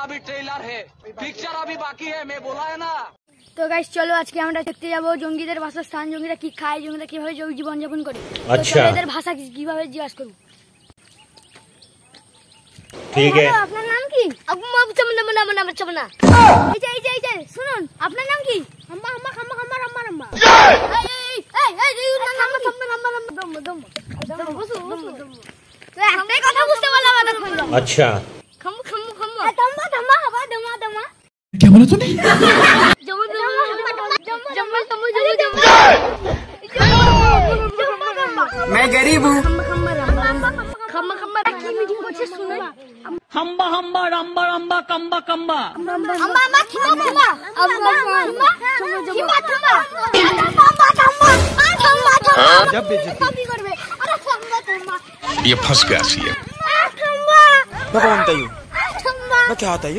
अभी ट्रेलर है, पिक्चर अभी बाकी है, मैं बोला है ना। तो गाइस चलो आज के আমরা দেখতে যাব জঙ্গিদের বাসস্থান, জঙ্গিরা কি খায়, জঙ্গিরা কিভাবে জীবন যাপন করে। আচ্ছা, এদের ভাষা কিভাবে জিজ্ঞাসা করব। ঠিক আছে, আপনার নাম কি? আম্মা চমনা। এই যে শুনুন, আপনার নাম কি? আম্মা এই কথা বুঝতে পারলাম না। আচ্ছা, খাম্মা দমা क्या बोला तूने? मैं गरीब हूँ। हम्बा रम्बा कम्बा ये फंस गया सी है। मैं क्या होता है